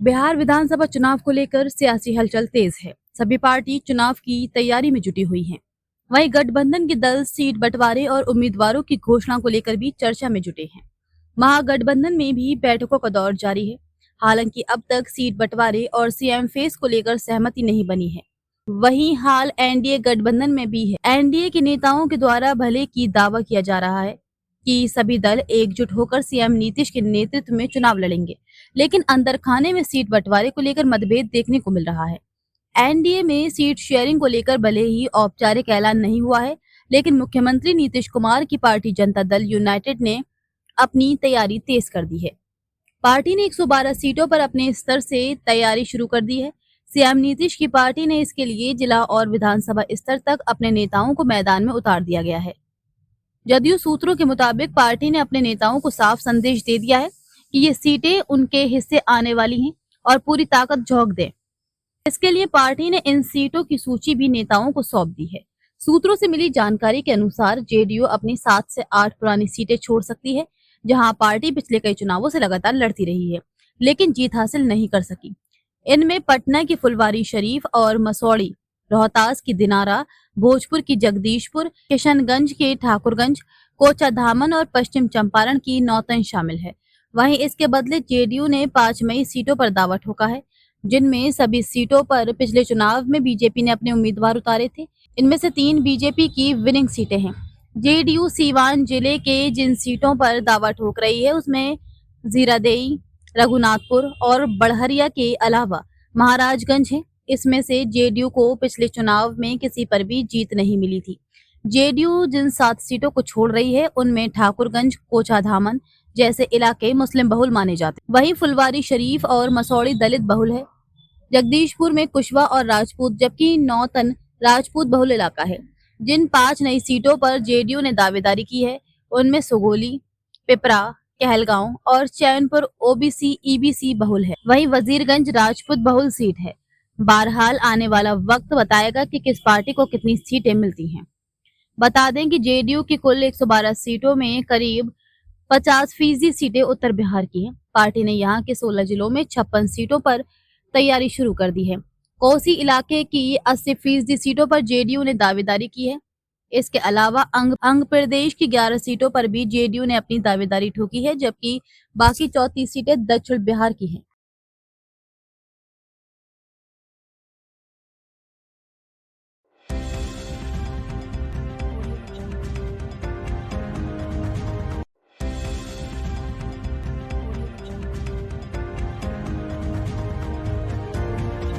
बिहार विधानसभा चुनाव को लेकर सियासी हलचल तेज है। सभी पार्टी चुनाव की तैयारी में जुटी हुई हैं। वहीं गठबंधन के दल सीट बंटवारे और उम्मीदवारों की घोषणा को लेकर भी चर्चा में जुटे हैं। महागठबंधन में भी बैठकों का दौर जारी है। हालांकि अब तक सीट बंटवारे और सीएम फेस को लेकर सहमति नहीं बनी है। वहीं हाल एनडीए गठबंधन में भी है। एनडीए के नेताओं के द्वारा भले की दावा किया जा रहा है कि सभी दल एकजुट होकर सीएम नीतीश के नेतृत्व में चुनाव लड़ेंगे, लेकिन अंदर खाने में सीट बंटवारे को लेकर मतभेद देखने को मिल रहा है। एनडीए में सीट शेयरिंग को लेकर भले ही औपचारिक ऐलान नहीं हुआ है, लेकिन मुख्यमंत्री नीतीश कुमार की पार्टी जनता दल यूनाइटेड ने अपनी तैयारी तेज कर दी है। पार्टी ने 112 सीटों पर अपने स्तर से तैयारी शुरू कर दी है। सीएम नीतीश की पार्टी ने इसके लिए जिला और विधानसभा स्तर तक अपने नेताओं को मैदान में उतार दिया गया है। जदयू सूत्रों के मुताबिक पार्टी ने अपने नेताओं को साफ संदेश दे दिया है कि ये सीटें उनके हिस्से आने वाली हैं और पूरी ताकत झोंक दें। इसके लिए पार्टी ने इन सीटों की सूची भी नेताओं को सौंप दी है। सूत्रों से मिली जानकारी के अनुसार जेडीयू अपनी 7 से 8 पुरानी सीटें छोड़ सकती है, जहां पार्टी पिछले कई चुनावों से लगातार लड़ती रही है, लेकिन जीत हासिल नहीं कर सकी। इनमें पटना की फुलवारी शरीफ और मसौड़ी, रोहतास की दिनारा, भोजपुर की जगदीशपुर, किशनगंज के ठाकुरगंज, कोचाधामन और पश्चिम चंपारण की नौतन शामिल है। वहीं इसके बदले जेडीयू ने 5 मई सीटों पर दावा ठोका है, जिनमें सभी सीटों पर पिछले चुनाव में बीजेपी ने अपने उम्मीदवार उतारे थे। इनमें से 3 बीजेपी की विनिंग सीटें हैं। जेडीयू सीवान जिले के जिन सीटों पर दावा ठोक रही है, उसमें जीरादेई, रघुनाथपुर और बड़हरिया के अलावा महाराजगंज है। इसमें से जेडीयू को पिछले चुनाव में किसी पर भी जीत नहीं मिली थी। जेडीयू जिन 7 सीटों को छोड़ रही है, उनमें ठाकुरगंज, कोचाधामन जैसे इलाके मुस्लिम बहुल माने जाते हैं। वहीं फुलवारी शरीफ और मसौड़ी दलित बहुल है। जगदीशपुर में कुशवा और राजपूत, जबकि नौतन राजपूत बहुल इलाका है। जिन 5 नई सीटों पर जेडीयू ने दावेदारी की है, उनमें सुगोली, पिपरा, कहलगांव और चैनपुर ओबीसी ईबीसी बहुल है। वहीं वजीरगंज राजपूत बहुल सीट है। बहरहाल आने वाला वक्त बताएगा कि किस पार्टी को कितनी सीटें मिलती हैं। बता दें कि जेडीयू की कुल 112 सीटों में करीब 50% सीटें उत्तर बिहार की हैं। पार्टी ने यहां के 16 जिलों में 56 सीटों पर तैयारी शुरू कर दी है। कोसी इलाके की 80% सीटों पर जेडीयू ने दावेदारी की है। इसके अलावा अंग प्रदेश की 11 सीटों पर भी जेडीयू ने अपनी दावेदारी ठोकी है, जबकि बाकी 34 सीटें दक्षिण बिहार की हैं।